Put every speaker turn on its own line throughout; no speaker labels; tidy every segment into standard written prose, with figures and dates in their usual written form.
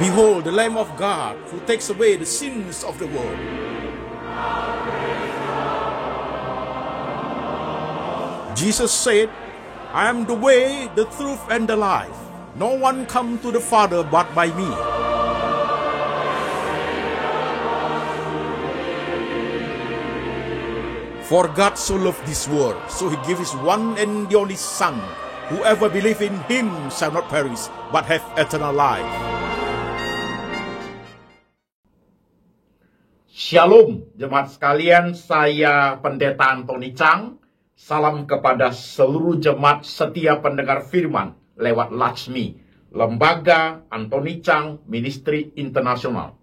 Behold, the Lamb of God who takes away the sins of the world. Jesus said, I am the way, the truth, and the life. No one comes to the Father but by me. For God so loved this world, so he gave his one and the only Son. Whoever believes in him shall not perish, but have eternal life.
Shalom, jemaat sekalian, saya Pendeta Antoni Chang. Salam kepada seluruh jemaat setia pendengar firman lewat Laksmi, Lembaga Antoni Chang Ministry Internasional.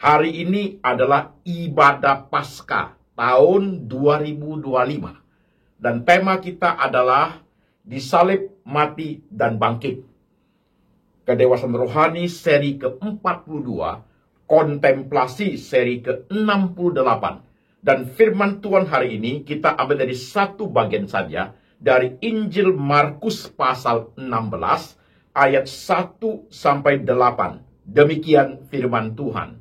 Hari ini adalah ibadah Paskah tahun 2025. Dan tema kita adalah disalib, mati, dan bangkit. Kedewasaan Rohani seri ke-42, kontemplasi seri ke-68. Dan firman Tuhan hari ini kita ambil dari satu bagian saja, dari Injil Markus pasal 16, ayat 1 sampai 8. Demikian firman Tuhan.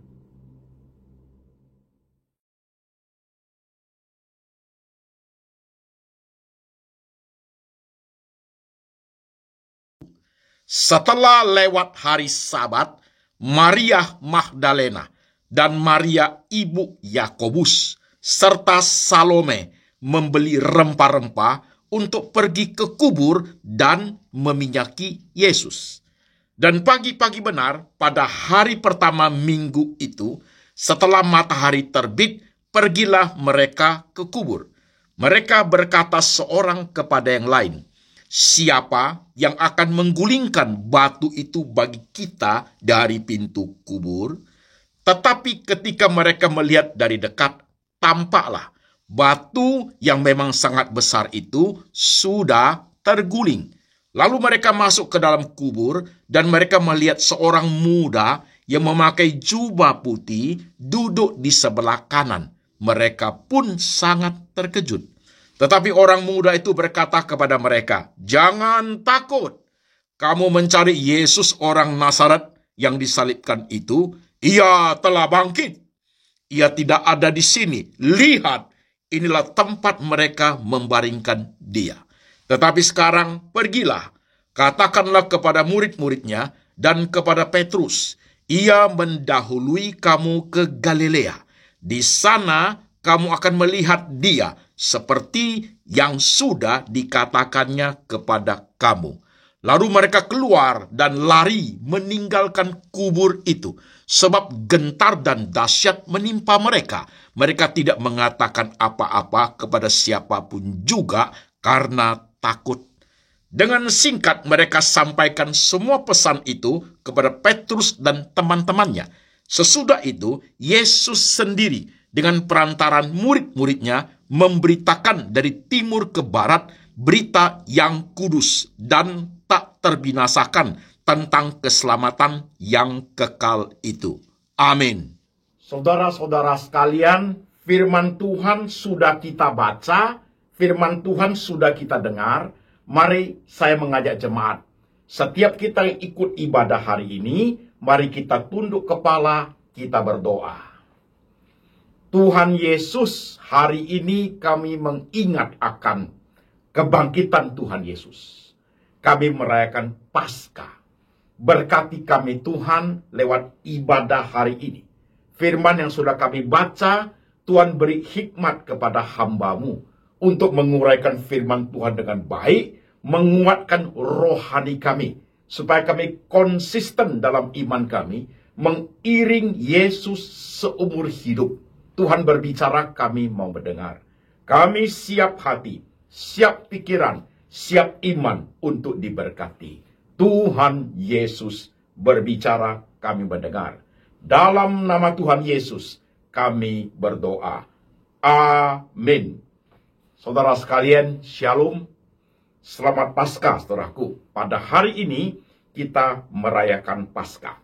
Setelah lewat hari Sabat, Maria Magdalena dan Maria ibu Yakobus serta Salome membeli rempah-rempah untuk pergi ke kubur dan meminyaki Yesus. Dan pagi-pagi benar pada hari pertama minggu itu, setelah matahari terbit, pergilah mereka ke kubur. Mereka berkata seorang kepada yang lain, siapa yang akan menggulingkan batu itu bagi kita dari pintu kubur? Tetapi ketika mereka melihat dari dekat, tampaklah batu yang memang sangat besar itu sudah terguling. Lalu mereka masuk ke dalam kubur dan mereka melihat seorang muda yang memakai jubah putih duduk di sebelah kanan. Mereka pun sangat terkejut. Tetapi orang muda itu berkata kepada mereka, jangan takut. Kamu mencari Yesus orang Nazaret yang disalibkan itu. Ia telah bangkit. Ia tidak ada di sini. Lihat, inilah tempat mereka membaringkan dia. Tetapi sekarang pergilah, katakanlah kepada murid-muridnya dan kepada Petrus, ia mendahului kamu ke Galilea. Di sana kamu akan melihat dia seperti yang sudah dikatakannya kepada kamu. Lalu mereka keluar dan lari meninggalkan kubur itu, sebab gentar dan dahsyat menimpa mereka. Mereka tidak mengatakan apa-apa kepada siapapun juga karena takut. Dengan singkat mereka sampaikan semua pesan itu kepada Petrus dan teman-temannya. Sesudah itu, Yesus sendiri dengan perantaran murid-muridnya memberitakan dari timur ke barat berita yang kudus dan tak terbinasakan tentang keselamatan yang kekal itu. Amin. Saudara-saudara sekalian, firman Tuhan sudah kita baca, firman Tuhan sudah kita dengar. Mari saya mengajak jemaat, setiap kita yang ikut ibadah hari ini, mari kita tunduk kepala, kita berdoa. Tuhan Yesus, hari ini kami mengingat akan kebangkitan Tuhan Yesus. Kami merayakan Paskah. Berkati kami Tuhan lewat ibadah hari ini. Firman yang sudah kami baca, Tuhan beri hikmat kepada hamba-Mu untuk menguraikan firman Tuhan dengan baik, menguatkan rohani kami, supaya kami konsisten dalam iman kami, mengiring Yesus seumur hidup. Tuhan berbicara, kami mau mendengar. Kami siap hati, siap pikiran, siap iman untuk diberkati. Tuhan Yesus berbicara, kami mendengar. Dalam nama Tuhan Yesus, kami berdoa. Amin. Saudara sekalian, shalom. Selamat Paskah, saudaraku. Pada hari ini, kita merayakan Paskah.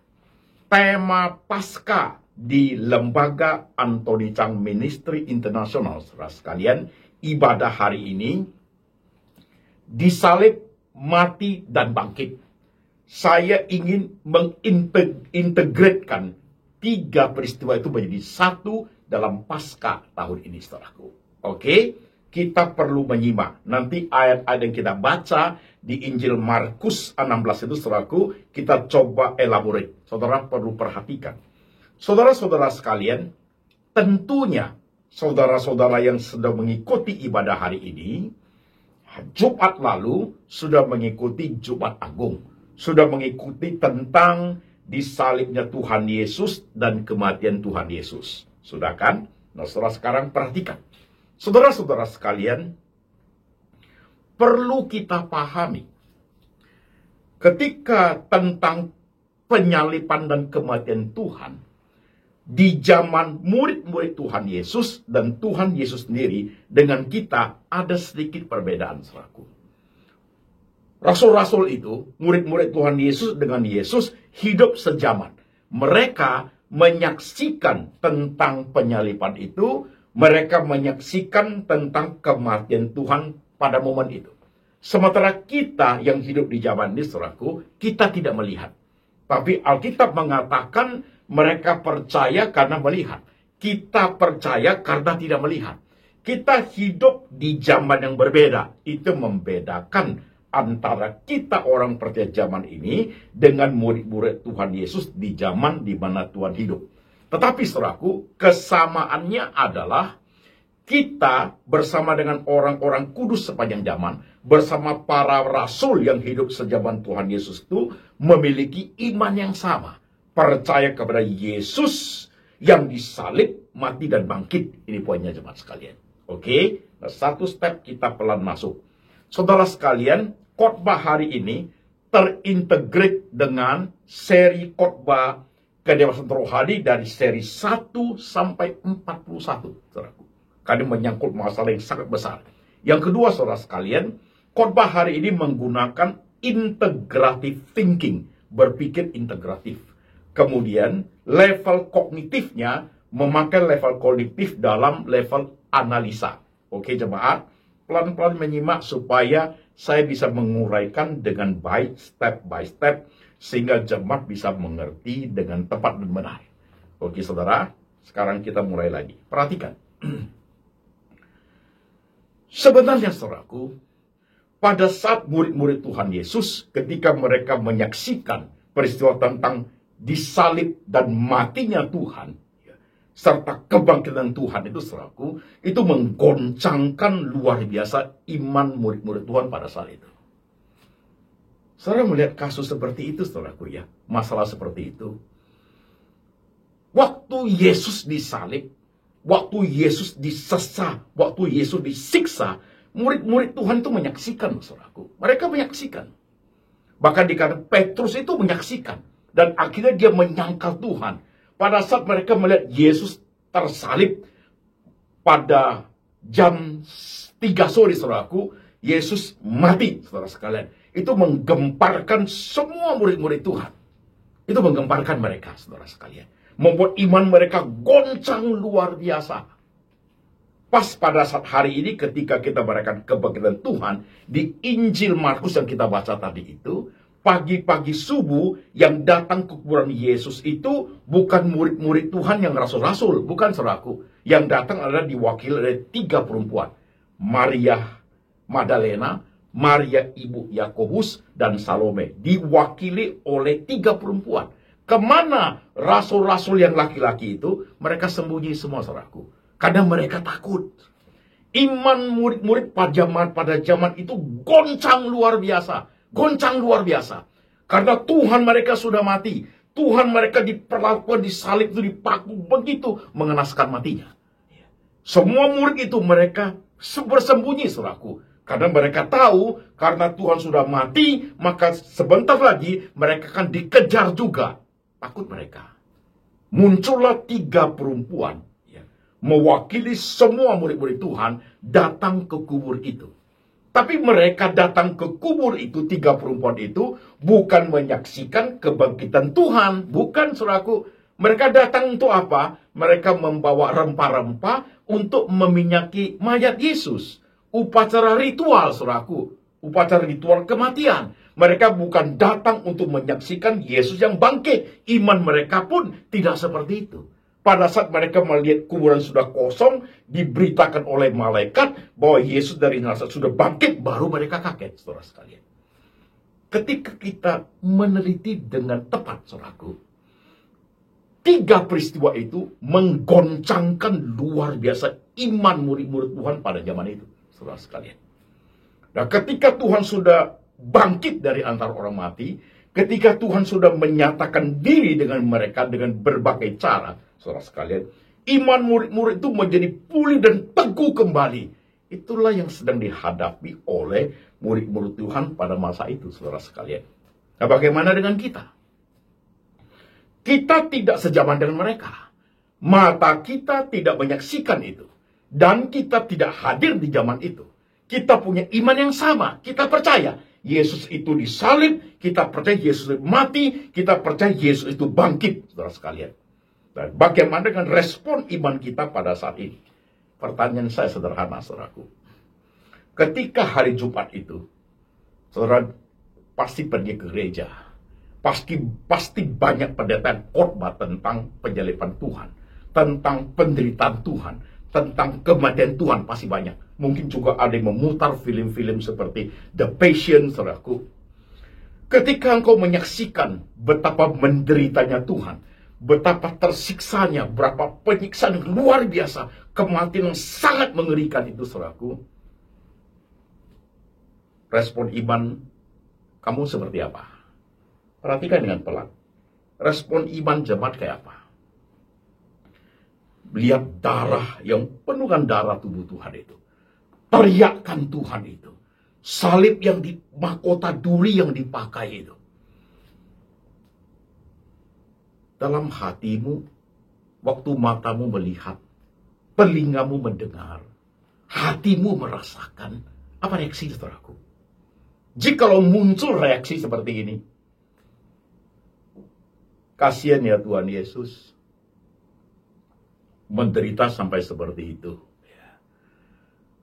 Tema Paskah di Lembaga Antoni Chang Ministry Internasional, saudara sekalian, ibadah hari ini disalib, mati, dan bangkit.
saya ingin mengintegrasikan 3 peristiwa itu menjadi satu dalam Paskah tahun ini, saudaraku. Oke, kita perlu menyimak. Nanti ayat-ayat yang kita baca di Injil Markus 16 itu, saudaraku, kita coba elaborate. Saudara perlu perhatikan. Saudara-saudara sekalian, tentunya saudara-saudara yang sedang mengikuti ibadah hari ini, Jumat lalu sudah mengikuti Jumat Agung. Sudah mengikuti tentang disalibnya Tuhan Yesus dan kematian Tuhan Yesus. Sudah kan? Nah, saudara sekarang perhatikan. Saudara-saudara sekalian, perlu kita pahami. Ketika tentang penyaliban dan kematian Tuhan, di zaman murid-murid Tuhan Yesus dan Tuhan Yesus sendiri dengan kita ada sedikit perbedaan, saudaraku. Rasul-rasul itu, murid-murid Tuhan Yesus dengan Yesus hidup sejaman. Mereka menyaksikan tentang penyaliban itu, mereka menyaksikan tentang kematian Tuhan pada momen itu. Sementara kita yang hidup di zaman ini, saudaraku, kita tidak melihat. Tapi Alkitab mengatakan mereka percaya karena melihat. Kita percaya karena tidak melihat. Kita hidup di zaman yang berbeda. Itu membedakan antara kita orang percaya zaman ini dengan murid-murid Tuhan Yesus di zaman di mana Tuhan hidup. Tetapi saudaraku, kesamaannya adalah kita bersama dengan orang-orang kudus sepanjang zaman, bersama para rasul yang hidup sejaman Tuhan Yesus itu memiliki iman yang sama. Percaya kepada Yesus yang disalib, mati, dan bangkit. Ini poinnya jemaat sekalian. Oke, nah, satu step kita pelan masuk. Saudara sekalian, khotbah hari ini terintegrate dengan seri khotbah kedewasaan rohani dari seri 1 sampai 41. Saudaraku. Karena menyangkut masalah yang sangat besar. Yang kedua, saudara sekalian, khotbah hari ini menggunakan integrative thinking, berpikir integratif. Kemudian level kognitifnya memakai level kognitif dalam level analisa. Oke jemaat, pelan-pelan menyimak supaya saya bisa menguraikan dengan baik step by step sehingga jemaat bisa mengerti dengan tepat dan benar. Oke saudara, sekarang kita mulai lagi. Perhatikan. Sebenarnya saudaraku, pada saat murid-murid Tuhan Yesus ketika mereka menyaksikan peristiwa tentang disalib dan matinya Tuhan serta kebangkitan Tuhan itu, saudaraku, itu menggoncangkan luar biasa iman murid-murid Tuhan pada saat itu. Saudara melihat kasus seperti itu, saudaraku ya, masalah seperti itu. Waktu Yesus disalib, waktu Yesus disesah, waktu Yesus disiksa, murid-murid Tuhan itu menyaksikan, saudaraku. Mereka menyaksikan. Bahkan dikatakan Petrus itu menyaksikan. Dan akhirnya dia menyangkal Tuhan. Pada saat mereka melihat Yesus tersalib pada jam 3 sore, saudaraku, Yesus mati, saudara sekalian. Itu menggemparkan semua murid-murid Tuhan. Itu menggemparkan mereka, saudara sekalian. Membuat iman mereka goncang luar biasa. Pas pada saat hari ini ketika kita merayakan kebangkitan Tuhan, di Injil Markus yang kita baca tadi itu, pagi-pagi subuh yang datang ke kuburan Yesus itu bukan murid-murid Tuhan yang rasul-rasul, bukan saudaraku. Yang datang adalah diwakili oleh 3 perempuan. Maria Magdalena, Maria ibu Yakobus, dan Salome. Diwakili oleh 3 perempuan. Kemana rasul-rasul yang laki-laki itu? Mereka sembunyi semua, saudaraku. Karena mereka takut. Iman murid-murid pada zaman itu goncang luar biasa. Goncang luar biasa. Karena Tuhan mereka sudah mati. Tuhan mereka diperlakukan, disalib, itu dipaku begitu mengenaskan matinya. Semua murid itu mereka bersembunyi, saudaraku. Karena mereka tahu, karena Tuhan sudah mati, maka sebentar lagi mereka akan dikejar juga. Takut mereka. Muncullah 3 perempuan, mewakili semua murid-murid Tuhan, datang ke kubur itu. Tapi mereka datang ke kubur itu, 3 perempuan itu, bukan menyaksikan kebangkitan Tuhan. Bukan, saudaraku. Mereka datang untuk apa? Mereka membawa rempah-rempah untuk meminyaki mayat Yesus. Upacara ritual, saudaraku. Upacara ritual kematian. Mereka bukan datang untuk menyaksikan Yesus yang bangkit. Iman mereka pun tidak seperti itu. Pada saat mereka melihat kuburan sudah kosong, diberitakan oleh malaikat bahwa Yesus dari Nazaret sudah bangkit, baru mereka kaget, saudara sekalian. Ketika kita meneliti dengan tepat, saudaraku, 3 peristiwa itu menggoncangkan luar biasa iman murid-murid Tuhan pada zaman itu, saudara sekalian. Nah, ketika Tuhan sudah bangkit dari antara orang mati, ketika Tuhan sudah menyatakan diri dengan mereka dengan berbagai cara, saudara sekalian, iman murid-murid itu menjadi pulih dan teguh kembali. Itulah yang sedang dihadapi oleh murid-murid Tuhan pada masa itu, saudara sekalian. Nah, bagaimana dengan kita? Kita tidak sejaman dengan mereka. Mata kita tidak menyaksikan itu. Dan kita tidak hadir di zaman itu. Kita punya iman yang sama. Kita percaya Yesus itu disalib. Kita percaya Yesus mati. Kita percaya Yesus itu bangkit, saudara sekalian. Dan bagaimana dengan respon iman kita pada saat ini? Pertanyaan saya sederhana, saudaraku. Ketika hari Jumat itu, saudara pasti pergi ke gereja. Pasti banyak pendeta khotbah tentang penyaliban Tuhan, tentang penderitaan Tuhan, tentang kematian Tuhan, pasti banyak. Mungkin juga ada yang memutar film-film seperti The Passion, saudaraku. Ketika engkau menyaksikan betapa menderitanya Tuhan, betapa tersiksanya, berapa penyiksaan yang luar biasa, kematian yang sangat mengerikan itu, saudaraku. Respon iman kamu seperti apa? Perhatikan dengan pelan. Respon iman jemaat kayak apa? Lihat darah yang penuh dengan darah tubuh Tuhan itu. Teriakan Tuhan itu. Salib yang di mahkota duri yang dipakai itu. Dalam hatimu, waktu matamu melihat, telingamu mendengar, hatimu merasakan, apa reaksi saudaraku? Jikalau muncul reaksi seperti ini, kasihan ya Tuhan Yesus, menderita sampai seperti itu.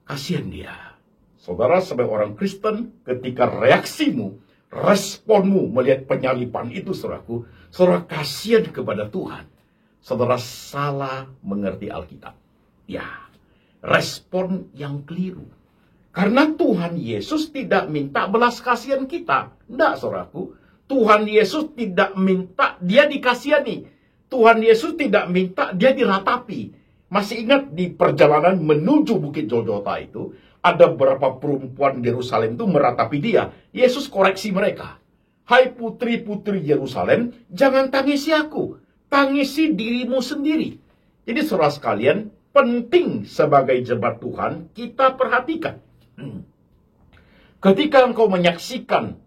Kasihan dia. Saudara sebagai orang Kristen, ketika reaksimu, responmu melihat penyaliban itu, saudaraku, saudara kasihan kepada Tuhan. Saudara salah mengerti Alkitab. Ya, respon yang keliru. Karena Tuhan Yesus tidak minta belas kasihan kita. Tidak, saudaraku. Tuhan Yesus tidak minta dia dikasihani. Tuhan Yesus tidak minta dia diratapi. Masih ingat di perjalanan menuju Bukit Golgota itu, ada beberapa perempuan Yerusalem itu meratapi dia. Yesus koreksi mereka. Hai putri-putri Yerusalem, jangan tangisi aku. Tangisi dirimu sendiri. Jadi saudara sekalian, penting sebagai jemaat Tuhan, kita perhatikan. Ketika engkau menyaksikan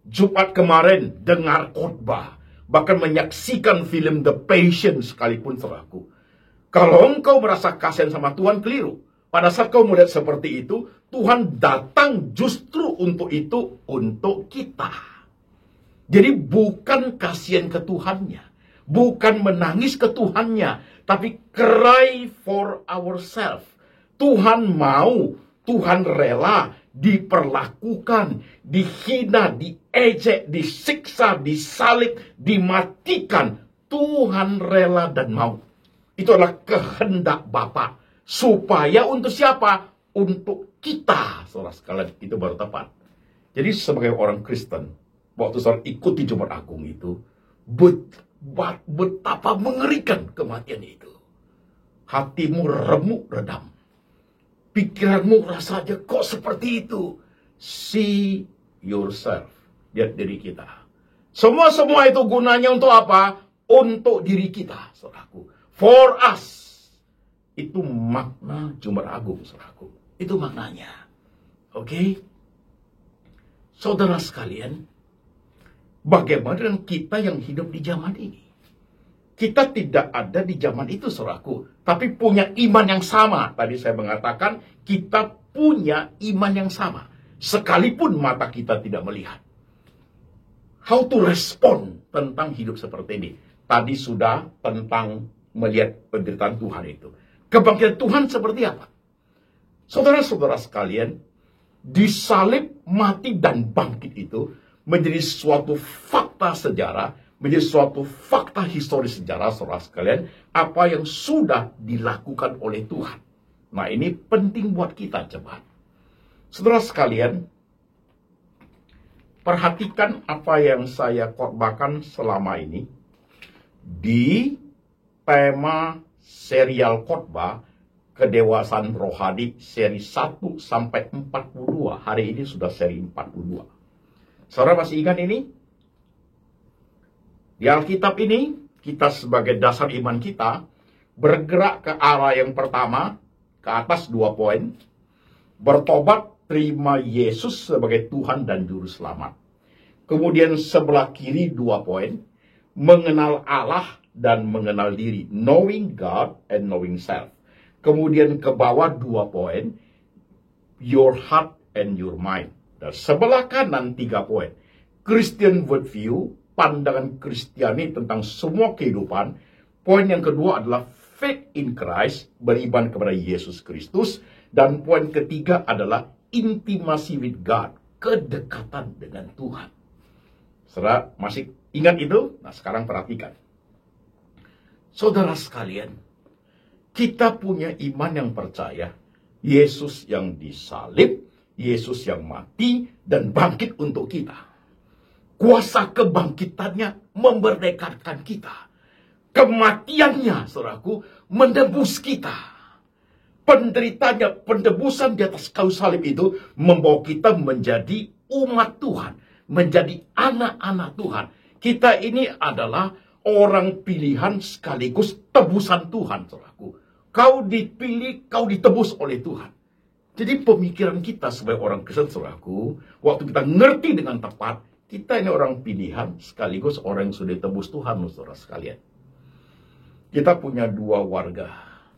Jumat kemarin, dengar khotbah, bahkan menyaksikan film The Passion sekalipun, saudaraku. Kalau engkau merasa kasihan sama Tuhan, keliru. Pada saat kau melihat seperti itu, Tuhan datang justru untuk itu, untuk kita. Jadi bukan kasihan ke Tuhannya, bukan menangis ke Tuhannya, tapi cry for ourselves. Tuhan mau, Tuhan rela diperlakukan, dihina, diejek, disiksa, disalib, dimatikan. Tuhan rela dan mau. Itu adalah kehendak Bapa. Supaya untuk siapa? Untuk kita, saudara sekalian. Itu baru tepat. Jadi sebagai orang Kristen, waktu saudara ikuti Jumat Agung itu, betapa mengerikan kematian itu. Hatimu remuk redam. Pikiranmu rasanya kok seperti itu. See yourself. Lihat diri kita. Semua itu gunanya untuk apa? Untuk diri kita, saudaraku. For us. Itu makna Jumat Agung, saudaraku. Itu maknanya. Oke? Saudara sekalian, bagaimana dengan kita yang hidup di zaman ini? Kita tidak ada di zaman itu, saudaraku, tapi punya iman yang sama. Tadi saya mengatakan, kita punya iman yang sama. Sekalipun mata kita tidak melihat. How to respond tentang hidup seperti ini. Tadi sudah tentang melihat penderitaan Tuhan itu. Kebangkitan Tuhan seperti apa? Saudara-saudara sekalian, disalib, mati, dan bangkit itu menjadi suatu fakta sejarah, menjadi suatu fakta historis sejarah, saudara sekalian, apa yang sudah dilakukan oleh Tuhan. Nah, ini penting buat kita, coba. Saudara sekalian, perhatikan apa yang saya khotbahkan selama ini di tema serial khotbah kedewasaan rohani seri 1 sampai 42. Hari ini sudah seri 42. Saudara masih ingat ini? Di Alkitab ini, kita sebagai dasar iman kita bergerak ke arah yang pertama, ke atas 2 poin. Bertobat, terima Yesus sebagai Tuhan dan Juru Selamat. Kemudian sebelah kiri 2 poin, mengenal Allah dan mengenal diri. Knowing God and knowing self. Kemudian ke bawah 2 poin, your heart and your mind. Dan sebelah kanan 3 poin, Christian worldview, pandangan Kristiani tentang semua kehidupan. Poin yang kedua adalah faith in Christ, beriman kepada Yesus Kristus. Dan poin ketiga adalah intimacy with God, kedekatan dengan Tuhan. Saudara masih ingat itu? Nah, sekarang perhatikan. Saudara sekalian, kita punya iman yang percaya Yesus yang disalib, Yesus yang mati dan bangkit untuk kita. Kuasa kebangkitannya memerdekakan kita. Kematiannya, saudaraku, menebus kita. Penderitanya, penebusan di atas kayu salib itu membawa kita menjadi umat Tuhan, menjadi anak-anak Tuhan. Kita ini adalah orang pilihan sekaligus tebusan Tuhan, saudaraku. Kau dipilih, kau ditebus oleh Tuhan. Jadi pemikiran kita sebagai orang Kristen, saudaraku, waktu kita ngerti dengan tepat, kita ini orang pilihan sekaligus orang yang sudah ditebus Tuhan, saudara sekalian. Kita punya 2 warga.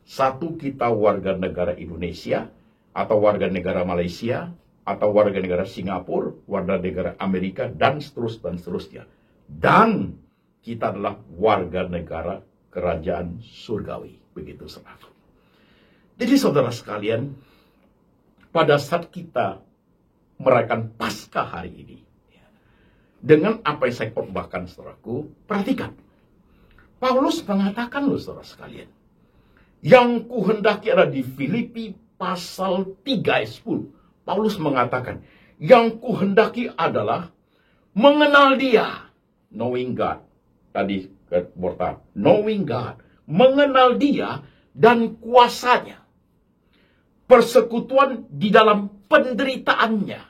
Satu, kita warga negara Indonesia, atau warga negara Malaysia, atau warga negara Singapura, warga negara Amerika, dan seterusnya. Dan kita adalah warga negara kerajaan surgawi. Begitu, saudara. Jadi saudara sekalian, pada saat kita merayakan Paskah hari ini, dengan apa yang saya khotbahkan, saudaraku, perhatikan. Paulus mengatakan, loh saudara sekalian, yang kuhendaki ada di Filipi pasal 3 ayat 10. Paulus mengatakan, yang kuhendaki adalah mengenal dia, knowing God. Tadi kata knowing God, mengenal dia dan kuasanya. Persekutuan di dalam penderitaannya.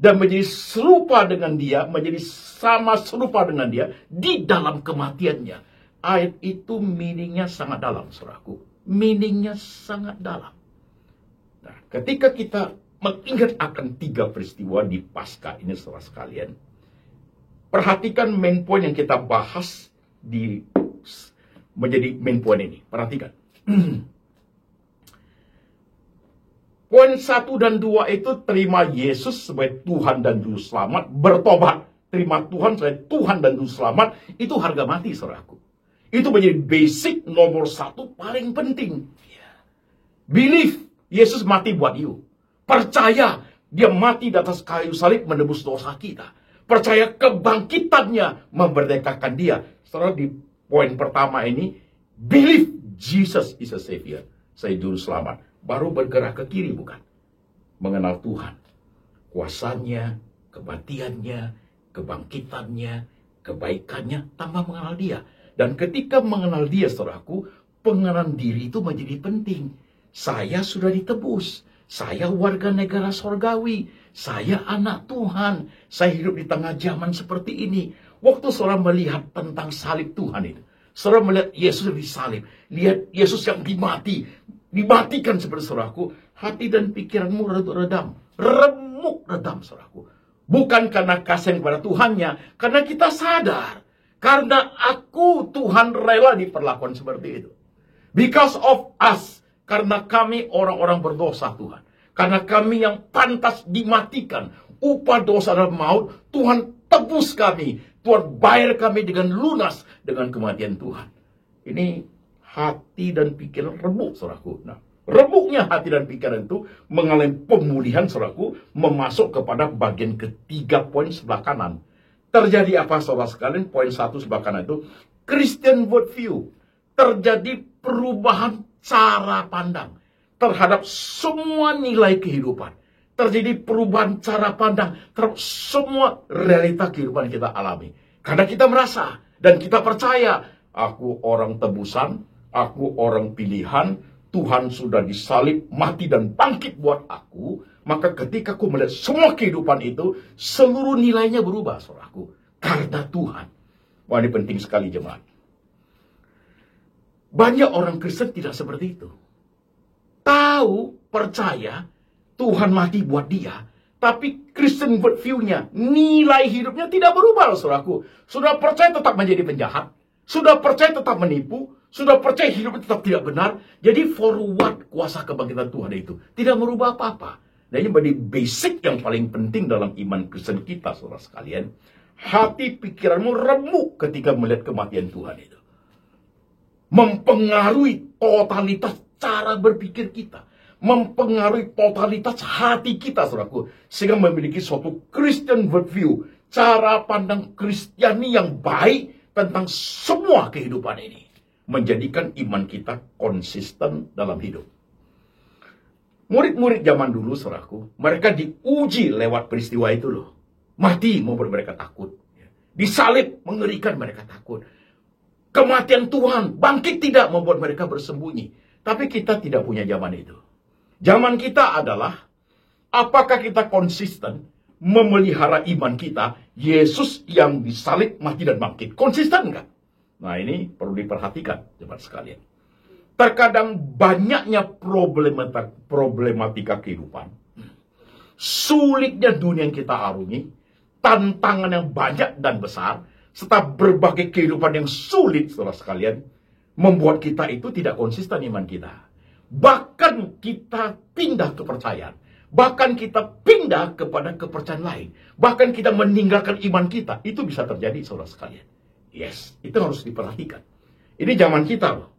Dan menjadi serupa dengan dia, menjadi sama serupa dengan dia di dalam kematiannya. Ayat itu meaningnya sangat dalam, saudaraku. Meaningnya sangat dalam. Nah, ketika kita mengingat akan 3 peristiwa di Paskah ini, saudara sekalian, perhatikan main point yang kita bahas di menjadi main point ini. Perhatikan. Poin 1 dan 2 itu terima Yesus sebagai Tuhan dan Juru Selamat, bertobat. Terima Tuhan sebagai Tuhan dan Juru Selamat, itu harga mati, saudaraku. Itu menjadi basic nomor 1 paling penting. Believe, Yesus mati buat you. Percaya, dia mati di atas kayu salib menebus dosa kita. Percaya kebangkitannya memerdekakan dia. Saudara, di poin pertama ini, believe Jesus is a Savior. Saya Juru Selamat. Baru bergerak ke kiri, bukan? Mengenal Tuhan. Kuasanya, kematiannya, kebangkitannya, kebaikannya, tanpa mengenal dia. Dan ketika mengenal dia, saudaraku, pengenalan diri itu menjadi penting. Saya sudah ditebus. Saya warga negara sorgawi. Saya anak Tuhan. Saya hidup di tengah zaman seperti ini. Waktu saudara melihat tentang salib Tuhan itu, saudara melihat Yesus yang disalib. Lihat Yesus yang dimatikan seperti saudaraku. Hati dan pikiranmu redam. Remuk redam, saudaraku. Bukan karena kasihan kepada Tuhannya. Karena kita sadar. Karena aku, Tuhan rela diperlakukan seperti itu. Because of us. Karena kami orang-orang berdosa, Tuhan. Karena kami yang pantas dimatikan. Upah dosa dan maut, Tuhan tebus kami. Tuhan bayar kami dengan lunas dengan kematian Tuhan. Ini hati dan pikiran remuk, saudaraku. Nah, remuknya hati dan pikiran itu mengalami pemulihan, saudaraku, memasuk kepada bagian ketiga poin sebelah kanan. Terjadi apa saudara sekalian? Poin 1 sebelah kanan itu, Christian worldview. Terjadi perubahan cara pandang terhadap semua nilai kehidupan. Terjadi perubahan cara pandang terhadap semua realita kehidupan yang kita alami. Karena kita merasa dan kita percaya, aku orang tebusan, aku orang pilihan, Tuhan sudah disalib, mati dan bangkit buat aku. Maka ketika aku melihat semua kehidupan itu, seluruh nilainya berubah, saudaraku. Karena Tuhan. Wah, ini penting sekali jemaat. Banyak orang Kristen tidak seperti itu. Tahu, percaya, Tuhan mati buat dia. Tapi Kristen worldview-nya, nilai hidupnya tidak berubah, saudaraku. Sudah percaya tetap menjadi penjahat. Sudah percaya tetap menipu. Sudah percaya hidupnya tetap tidak benar. Jadi for what kuasa kebangkitan Tuhan itu? Tidak merubah apa-apa. Dan ini menjadi basic yang paling penting dalam iman Kristen kita, saudara sekalian. Hati pikiranmu remuk ketika melihat kematian Tuhan itu. Mempengaruhi totalitas cara berpikir kita. Mempengaruhi totalitas hati kita, saudaraku. Sehingga memiliki suatu Christian worldview. Cara pandang Kristiani yang baik tentang semua kehidupan ini. Menjadikan iman kita konsisten dalam hidup. Murid-murid zaman dulu, saudaraku, mereka diuji lewat peristiwa itu loh. Mati membuat mereka takut. Disalib mengerikan mereka takut. Kematian Tuhan, bangkit tidak membuat mereka bersembunyi. Tapi kita tidak punya zaman itu. Zaman kita adalah, apakah kita konsisten memelihara iman kita, Yesus yang disalib, mati dan bangkit. Konsisten nggak? Nah, ini perlu diperhatikan, jemaat sekalian. Terkadang banyaknya problematika kehidupan. Sulitnya dunia yang kita arungi, tantangan yang banyak dan besar, serta berbagai kehidupan yang sulit, saudara sekalian, membuat kita itu tidak konsisten iman kita. Bahkan kita pindah kepercayaan. Bahkan kita pindah kepada kepercayaan lain. Bahkan kita meninggalkan iman kita. Itu bisa terjadi, saudara sekalian. Yes, itu harus diperhatikan. Ini zaman kita loh.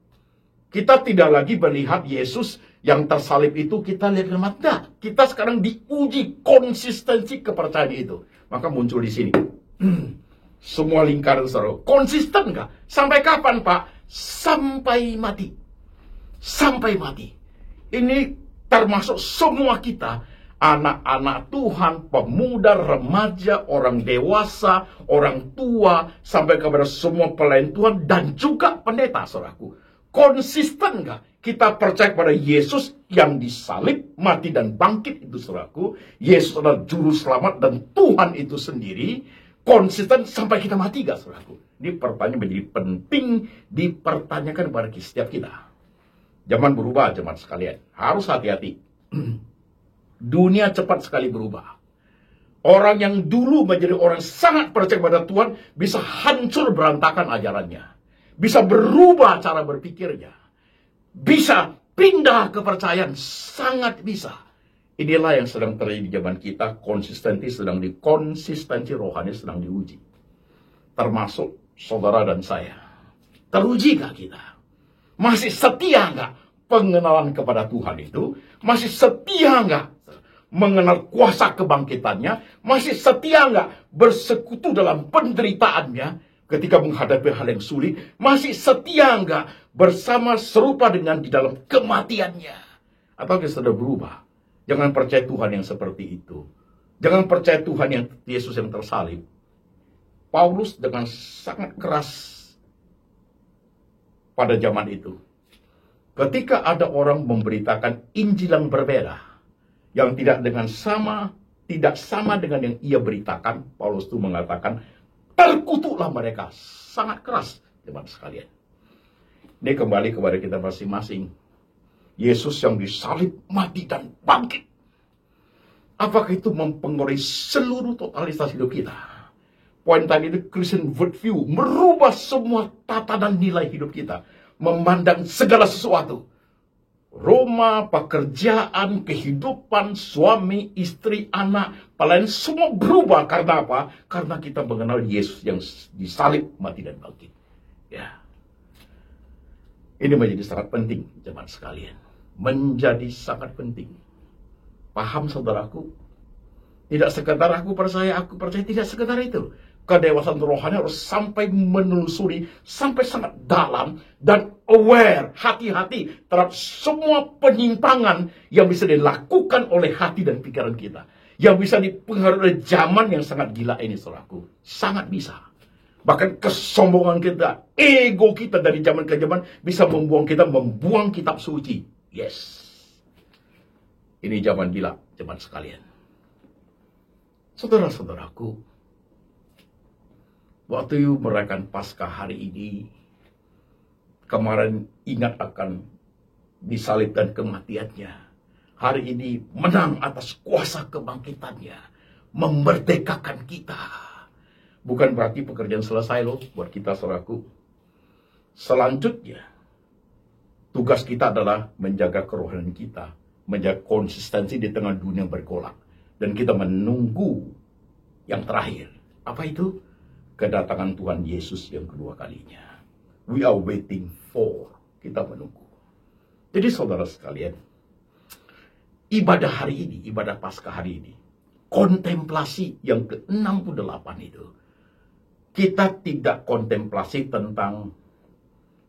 Kita tidak lagi melihat Yesus yang tersalib itu kita lihat dengan mata. Kita sekarang diuji konsistensi kepercayaan itu. Maka muncul di sini. Semua lingkaran saudara. Konsisten nggak? Sampai kapan, Pak? Sampai mati. Sampai mati. Ini termasuk semua kita. Anak-anak Tuhan, pemuda, remaja, orang dewasa, orang tua, sampai kepada semua pelayan Tuhan, dan juga pendeta, saudaraku. Konsisten nggak? Kita percaya kepada Yesus yang disalib, mati dan bangkit itu, saudaraku. Yesus adalah juru selamat dan Tuhan itu sendiri. Konsisten sampai kita mati nggak, saudaraku? Ini pertanyaan menjadi penting dipertanyakan kepada setiap kita. Zaman berubah, jemaat sekalian. Harus hati-hati. Dunia cepat sekali berubah. Orang yang dulu menjadi orang sangat percaya kepada Tuhan bisa hancur berantakan ajarannya. Bisa berubah cara berpikirnya. Bisa pindah kepercayaan. Sangat bisa. Inilah yang sedang terjadi di zaman kita. Konsistensi rohani sedang diuji. Termasuk saudara dan saya. Teruji gak kita? Masih setia nggak pengenalan kepada Tuhan itu? Masih setia nggak mengenal kuasa kebangkitannya? Masih setia nggak bersekutu dalam penderitaannya ketika menghadapi hal yang sulit? Masih setia nggak bersama serupa dengan di dalam kematiannya? Atau kita sudah berubah? Jangan percaya Tuhan yang seperti itu. Jangan percaya Tuhan yang Yesus yang tersalib. Paulus dengan sangat keras pada zaman itu. Ketika ada orang memberitakan Injil yang berbeda, yang tidak sama dengan yang ia beritakan, Paulus itu mengatakan, terkutuklah mereka. Sangat keras, teman sekalian. Ini kembali kepada kita masing-masing. Yesus yang disalib, mati dan bangkit. Apakah itu mempengaruhi seluruh totalitas hidup kita? Poin tadi itu Christian worldview, merubah semua tatanan nilai hidup kita. Memandang segala sesuatu. Rumah, pekerjaan, kehidupan, suami, istri, anak, pelayan, semua berubah. Karena apa? Karena kita mengenal Yesus yang disalib, mati dan bangkit. Ya. Ini menjadi sangat penting, jemaat sekalian. Menjadi sangat penting. Paham, saudaraku? Tidak sekedar aku percaya, tidak sekedar itu. Kedewasaan rohani harus sampai menelusuri, sampai sangat dalam, dan aware, hati-hati terhadap semua penyimpangan yang bisa dilakukan oleh hati dan pikiran kita. Yang bisa dipengaruhi oleh zaman yang sangat gila ini, saudaraku. Sangat bisa. Bahkan kesombongan kita, ego kita dari zaman ke zaman bisa membuang kitab suci. Yes. Ini zaman gila, zaman sekalian. Saudara-saudaraku, waktu merayakan Paskah hari ini, kemarin ingat akan disalibkan kematiannya. Hari ini menang atas kuasa kebangkitannya, memerdekakan kita. Bukan berarti pekerjaan selesai loh buat kita, saudaraku. Selanjutnya, tugas kita adalah menjaga kerohanian kita, menjaga konsistensi di tengah dunia bergolak. Dan kita menunggu yang terakhir. Apa itu? Kedatangan Tuhan Yesus yang kedua kalinya. We are waiting for. Kita menunggu. Jadi saudara sekalian, ibadah hari ini, ibadah Paskah hari ini, kontemplasi yang ke-68 itu, kita tidak kontemplasi tentang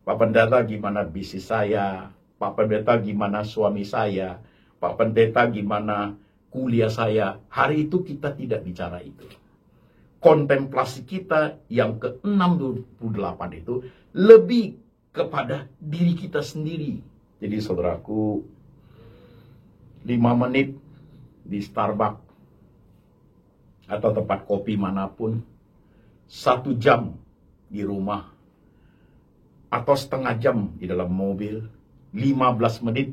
Pak Pendeta gimana bisnis saya, Pak Pendeta gimana suami saya, Pak Pendeta gimana kuliah saya. Hari itu kita tidak bicara itu. Kontemplasi kita yang ke-68 itu lebih kepada diri kita sendiri. Jadi saudaraku, 5 menit di Starbucks atau tempat kopi manapun, 1 jam di rumah, atau setengah jam di dalam mobil, 15 menit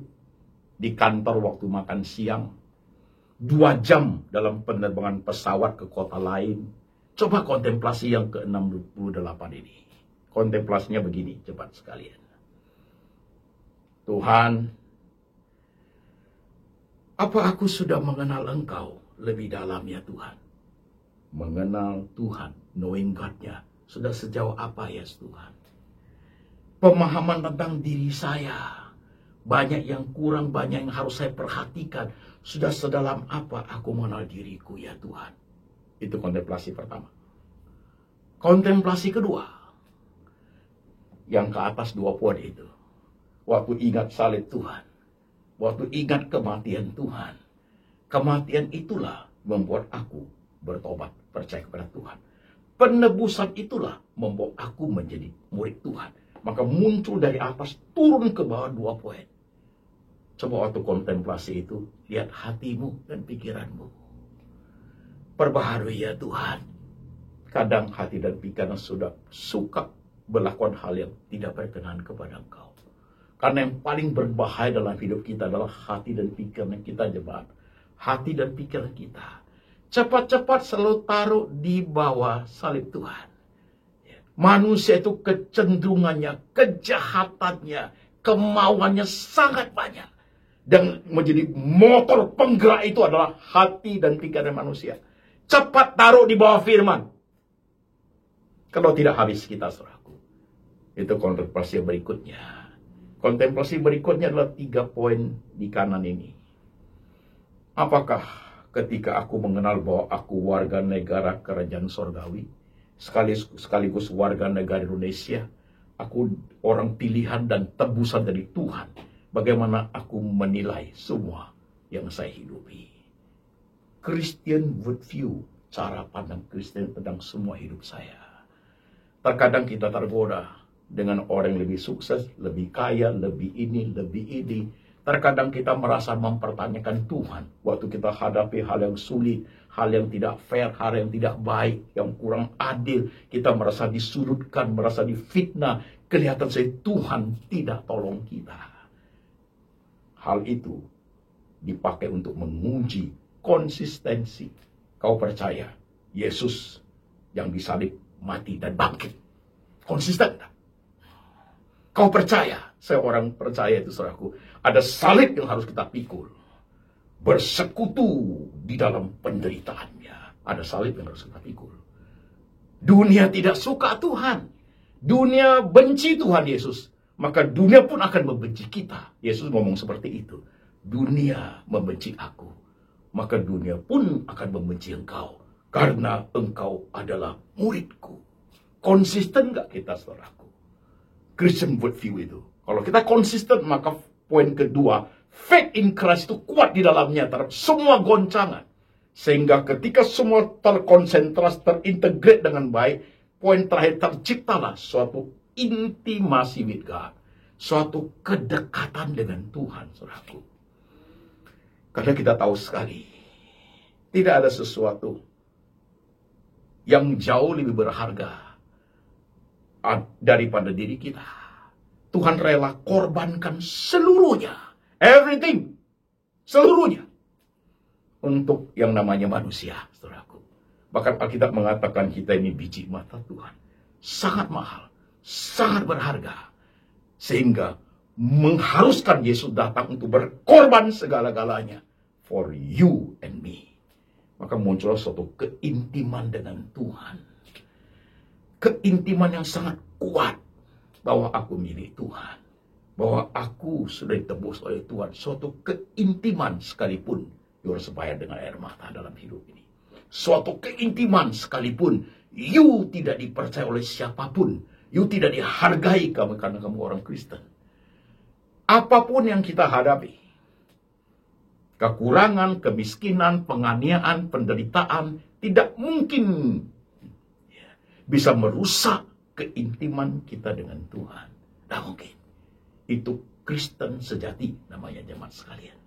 di kantor waktu makan siang, 2 jam dalam penerbangan pesawat ke kota lain. Coba kontemplasi yang ke-68 ini. Kontemplasinya begini, cepat sekalian. Tuhan, apa aku sudah mengenal Engkau lebih dalam ya Tuhan? Mengenal Tuhan, knowing God-nya, sudah sejauh apa ya Tuhan? Pemahaman tentang diri saya, banyak yang kurang, banyak yang harus saya perhatikan. Sudah sedalam apa aku mengenal diriku ya Tuhan? Itu kontemplasi pertama. Kontemplasi kedua, yang ke atas 2 poin itu. Waktu ingat salib Tuhan, waktu ingat kematian Tuhan. Kematian itulah membuat aku bertobat, percaya kepada Tuhan. Penebusan itulah membawa aku menjadi murid Tuhan. Maka muncul dari atas, turun ke bawah 2 poin. Coba waktu kontemplasi itu, lihat hatimu dan pikiranmu. Perbaharui ya Tuhan. Kadang hati dan pikiran sudah suka melakukan hal yang tidak berkenan kepada Engkau. Karena yang paling berbahaya dalam hidup kita adalah hati dan pikiran kita, jemaat. Hati dan pikiran kita. Cepat-cepat selalu taruh di bawah salib Tuhan. Manusia itu kecenderungannya, kejahatannya, kemauannya sangat banyak. Dan menjadi motor penggerak itu adalah hati dan pikiran manusia. Cepat taruh di bawah firman. Kalau tidak habis kita, saudaraku. Itu kontemplasi berikutnya. Kontemplasi berikutnya adalah 3 poin di kanan ini. Apakah ketika aku mengenal bahwa aku warga negara kerajaan sorgawi, sekaligus warga negara Indonesia, aku orang pilihan dan tebusan dari Tuhan, bagaimana aku menilai semua yang saya hidupi? Christian worldview, cara pandang Kristen tentang semua hidup saya. Terkadang kita tergoda dengan orang yang lebih sukses, lebih kaya, lebih ini, lebih ini. Terkadang kita merasa mempertanyakan Tuhan waktu kita hadapi hal yang sulit, hal yang tidak fair, hal yang tidak baik, yang kurang adil. Kita merasa disudutkan, merasa difitnah. Kelihatan saya Tuhan tidak tolong kita. Hal itu dipakai untuk menguji konsistensi. Kau percaya Yesus yang disalib, mati dan bangkit? Konsisten tak? Kau percaya? Saya orang percaya itu, saudaraku. Ada salib yang harus kita pikul. Bersekutu di dalam penderitaannya. Ada salib yang harus kita pikul. Dunia tidak suka Tuhan. Dunia benci Tuhan Yesus. Maka dunia pun akan membenci kita. Yesus ngomong seperti itu. Dunia membenci aku. Maka dunia pun akan membenci engkau. karena engkau adalah muridku. Konsisten nggak kita, saudaraku? Christian worldview itu. Kalau kita konsisten, maka poin kedua, faith in Christ itu kuat di dalamnya terhadap semua goncangan. Sehingga ketika semua terkonsentrasi, terintegrate dengan baik, poin terakhir terciptalah suatu intimasi with God. Suatu kedekatan dengan Tuhan, saudaraku. Karena kita tahu sekali, tidak ada sesuatu yang jauh lebih berharga daripada diri kita. Tuhan rela korbankan seluruhnya, everything, seluruhnya, untuk yang namanya manusia, saudaraku. Bahkan Alkitab mengatakan kita ini biji mata Tuhan. Sangat mahal, sangat berharga. Sehingga mengharuskan Yesus datang untuk berkorban segala-galanya for you and me. Maka muncul suatu keintiman dengan Tuhan. Keintiman yang sangat kuat bahwa aku milik Tuhan. Bahwa aku sudah ditebus oleh Tuhan. Suatu keintiman sekalipun you harus bayar dengan air mata dalam hidup ini. Suatu keintiman sekalipun you tidak dipercaya oleh siapapun. You tidak dihargai karena kamu orang Kristen. Apapun yang kita hadapi, kekurangan, kemiskinan, penganiayaan, penderitaan, tidak mungkin bisa merusak keintiman kita dengan Tuhan. Tidak mungkin. Itu Kristen sejati namanya, jemaat sekalian.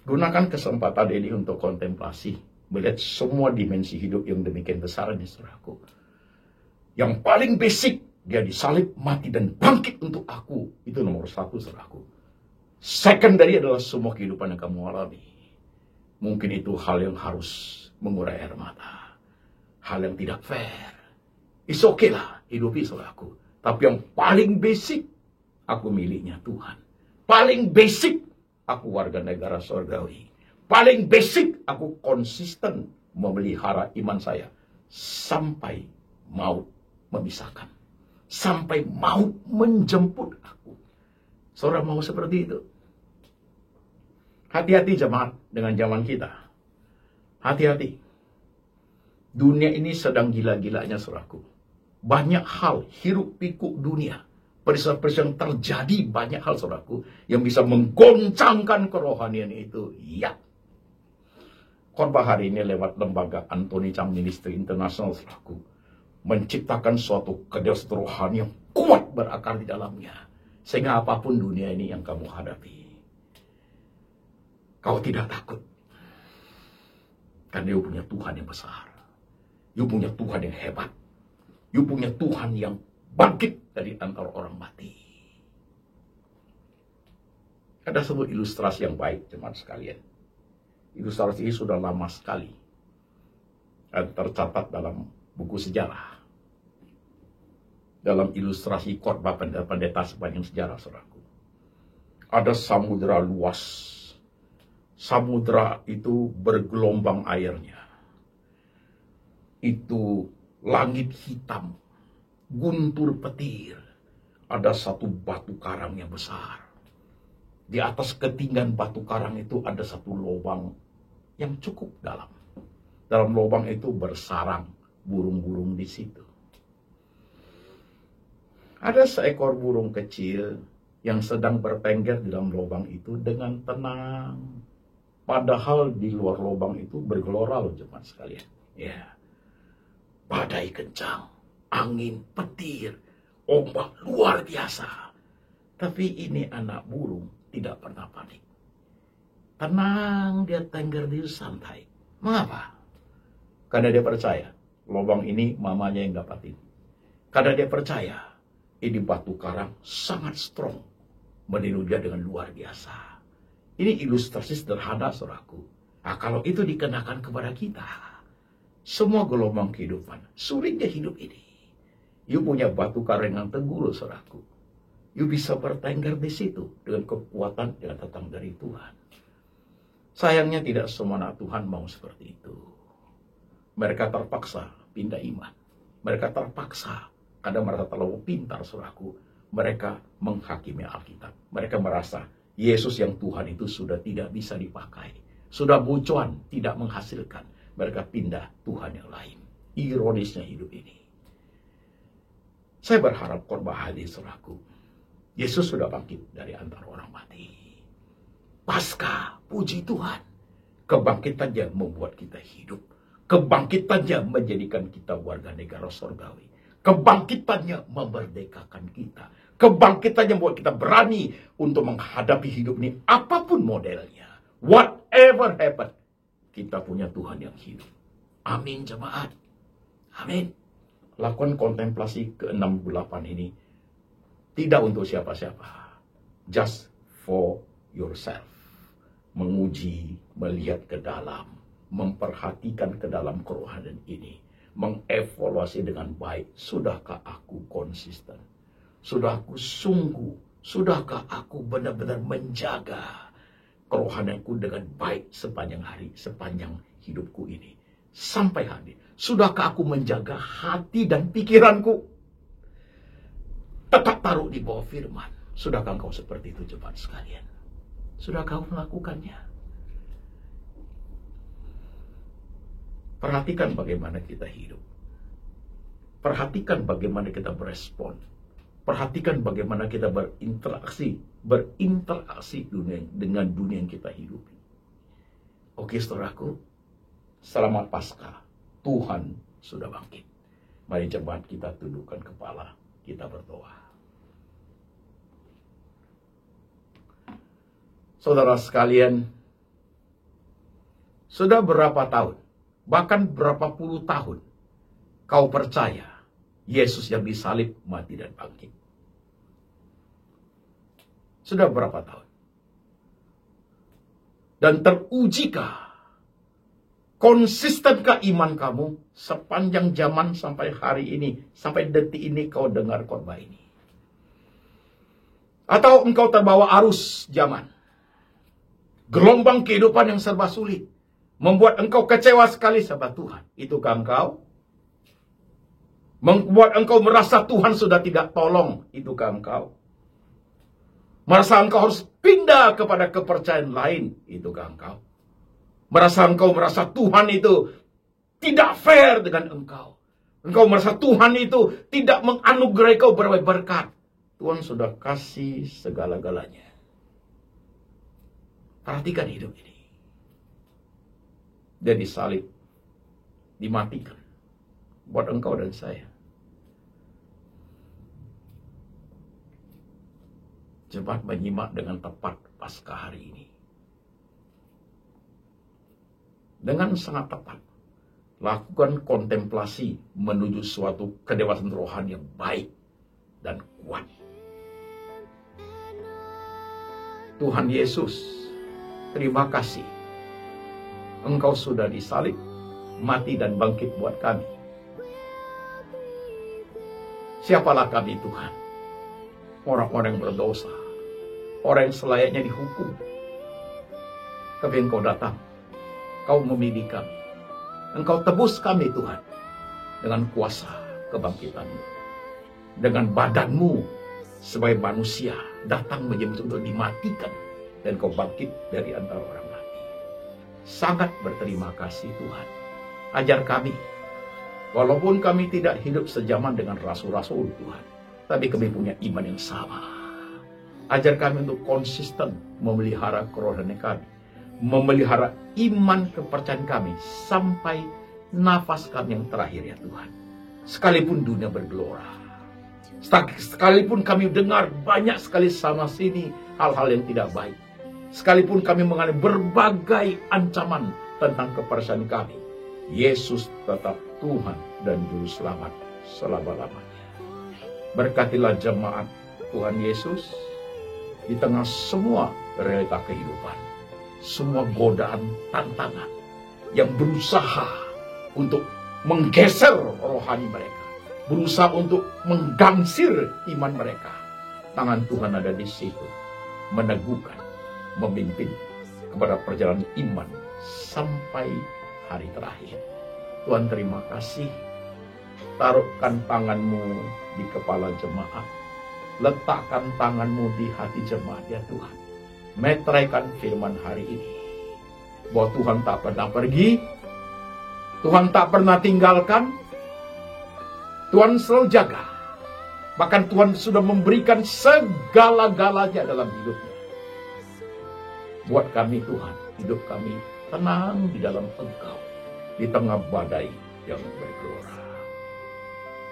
Gunakan kesempatan ini untuk kontemplasi, melihat semua dimensi hidup yang demikian besarnya, saudaraku. Yang paling basic, dia disalib, mati, dan bangkit untuk aku. Itu nomor satu, saudaraku. Secondary adalah semua kehidupan yang kamu alami. Mungkin itu hal yang harus mengurai air mata. Hal yang tidak fair. It's okay lah, hidupi, saudaraku. Tapi yang paling basic, aku miliknya Tuhan. Paling basic, aku warga negara surgawi. Paling basic, aku konsisten memelihara iman saya. Sampai maut memisahkan. Sampai maut menjemput aku. Saudara mau seperti itu? Hati-hati jemaat dengan zaman kita. Hati-hati. Dunia ini sedang gila-gilanya, saudaraku. Banyak hal hiruk pikuk dunia. Peristiwa-peristiwa yang terjadi, banyak hal, saudaraku, yang bisa menggoncangkan kerohanian itu. Ya. Khotbah hari ini lewat lembaga Anthony Cham Ministry International, saudaraku, menciptakan suatu kedewasaan rohani yang kuat berakar di dalamnya. Sehingga apapun dunia ini yang kamu hadapi, kau tidak takut. Karena you punya Tuhan yang besar. You punya Tuhan yang hebat. You punya Tuhan yang bangkit dari antara orang mati. Ada sebuah ilustrasi yang baik, jemaat sekalian. Ilustrasi ini sudah lama sekali dan tercatat dalam buku sejarah. Dalam ilustrasi khotbah pendeta sepanjang sejarah, saudaraku. Ada samudera luas. Samudera itu bergelombang airnya. Itu langit hitam, guntur petir. Ada satu batu karang yang besar. Di atas ketinggian batu karang itu ada satu lubang yang cukup dalam. Dalam lubang itu bersarang burung-burung di situ. Ada seekor burung kecil yang sedang bertengger di dalam lubang itu dengan tenang. Padahal di luar lubang itu bergelora loh, jemaat sekalian. Ya. Badai kencang, angin, petir, ombak luar biasa. Tapi ini anak burung tidak pernah panik. Tenang, dia tengger di santai. Mengapa? Karena dia percaya lubang ini mamanya yang dapatin. Karena dia percaya ini batu karang sangat strong, meniru dia dengan luar biasa. Ini ilustrasi sederhana, saudaraku. Nah, kalau itu dikenakan kepada kita, semua gelombang kehidupan, sulitnya hidup ini. You punya batu karang yang teguh, saudaraku. You bisa bertengger di situ dengan kekuatan yang datang dari Tuhan. Sayangnya tidak semua anak Tuhan mau seperti itu. Mereka terpaksa pindah iman. Mereka terpaksa, kadang merasa terlalu pintar, saudaraku. Mereka menghakimi Alkitab. Mereka merasa Yesus yang Tuhan itu sudah tidak bisa dipakai. Sudah bocoran, tidak menghasilkan. mereka pindah Tuhan yang lain. Ironisnya hidup ini. Saya berharap khotbah hari ini, saudaraku, Yesus sudah bangkit dari antara orang mati. Paskah, puji Tuhan. Kebangkitannya membuat kita hidup. Kebangkitannya menjadikan kita warga negara surgawi. Kebangkitannya memerdekakan kita. Kebangkitannya membuat kita berani untuk menghadapi hidup ini apapun modelnya. Whatever happen, kita punya Tuhan yang hidup. Amin jemaat. Amin. Lakukan kontemplasi ke-68 ini tidak untuk siapa-siapa. Just for yourself. Menguji, melihat ke dalam, memperhatikan ke dalam kerohanian ini, mengevaluasi dengan baik. Sudahkah aku konsisten? Sudah aku sungguh? Sudahkah aku benar-benar menjaga kerohanianku dengan baik sepanjang hari, sepanjang hidupku ini? Sampai hari, sudahkah aku menjaga hati dan pikiranku? Tetap taruh di bawah firman. Sudahkah engkau seperti itu jemaat sekalian? Sudah kau melakukannya? Perhatikan bagaimana kita hidup. Perhatikan bagaimana kita berespon. Perhatikan bagaimana kita berinteraksi dengan dunia yang kita hidupi. Oke, saudaraku, selamat Paskah. Tuhan sudah bangkit. Mari jemaat kita tundukkan kepala, kita berdoa. Saudara sekalian, sudah berapa tahun, bahkan berapa puluh tahun, kau percaya Yesus yang disalib, mati, dan bangkit? Sudah berapa tahun? Dan terujikah, konsistenkah iman kamu sepanjang zaman sampai hari ini, sampai detik ini kau dengar khotbah ini? Atau engkau terbawa arus zaman? Gelombang kehidupan yang serba sulit membuat engkau kecewa sekali sama Tuhan. Itukah engkau? Membuat engkau merasa Tuhan sudah tidak tolong. Itukah engkau? Merasa engkau harus pindah kepada kepercayaan lain. Itukah engkau? Engkau merasa Tuhan itu tidak fair dengan engkau. Engkau merasa Tuhan itu tidak menganugerahi kau berkat. Tuhan sudah kasih segala-galanya. Perhatikan hidup ini. Dia disalib, dimatikan buat engkau dan saya. Cepat menyimak dengan tepat Paskah hari ini. Dengan sangat tepat, lakukan kontemplasi menuju suatu kedewasaan rohani yang baik dan kuat. Tuhan Yesus, terima kasih. Engkau sudah disalib, mati dan bangkit buat kami. Siapalah kami Tuhan? Orang-orang yang berdosa. Orang yang selayaknya dihukum. Tapi Engkau datang. Kau memilih kami. Engkau tebus kami Tuhan. Dengan kuasa kebangkitan-Mu. Dengan badan-Mu sebagai manusia datang menjemput untuk dimatikan. Dan Kau bangkit dari antara orang mati. Sangat berterima kasih Tuhan. Ajar kami. Walaupun kami tidak hidup sejaman dengan rasul-rasul Tuhan. Tapi kami punya iman yang sama. Ajar kami untuk konsisten memelihara kerohanian kami. Memelihara iman kepercayaan kami. Sampai nafas kami yang terakhir ya Tuhan. Sekalipun dunia bergelora. Sekalipun kami dengar banyak sekali sana sini hal-hal yang tidak baik. Sekalipun kami mengalami berbagai ancaman tentang kepercayaan kami, Yesus tetap Tuhan dan Juru Selamat selama-lamanya. Berkatilah jemaat Tuhan Yesus di tengah semua realita kehidupan, semua godaan tantangan yang berusaha untuk menggeser rohani mereka, berusaha untuk menggangsir iman mereka. Tangan Tuhan ada di situ, meneguhkan, memimpin kepada perjalanan iman sampai hari terakhir. Tuhan terima kasih. Taruhkan tangan-Mu di kepala jemaat. Letakkan tangan-Mu di hati jemaat ya Tuhan. Meteraikan firman hari ini. Bahwa Tuhan tak pernah pergi. Tuhan tak pernah tinggalkan. Tuhan selalu jaga. Bahkan Tuhan sudah memberikan segala-galanya dalam hidupnya. Buat kami Tuhan, hidup kami tenang di dalam Engkau, di tengah badai yang bergelora.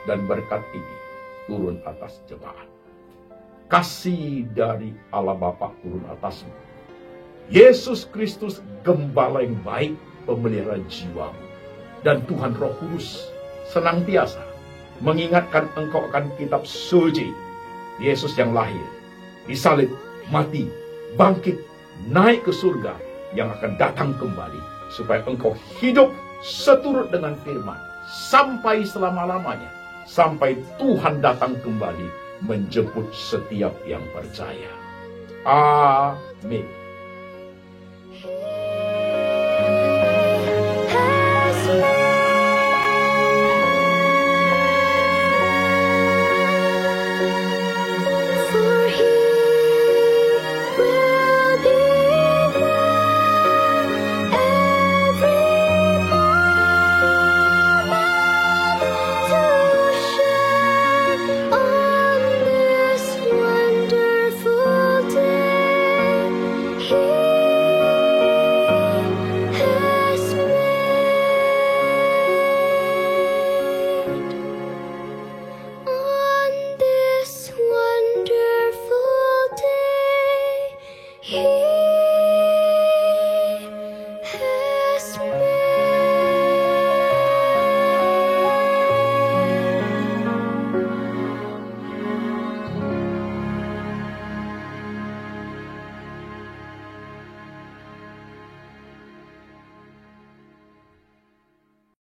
Dan berkat ini turun atas jemaat. Kasih dari Allah Bapa turun atasmu. Yesus Kristus, gembala yang baik, pemelihara jiwamu. Dan Tuhan Roh Kudus senantiasa mengingatkan engkau akan kitab suci. Yesus yang lahir, disalib, mati, bangkit, naik ke surga, yang akan datang kembali, supaya engkau hidup seturut dengan firman, sampai selama-lamanya, sampai Tuhan datang kembali, menjemput setiap yang percaya. Amin.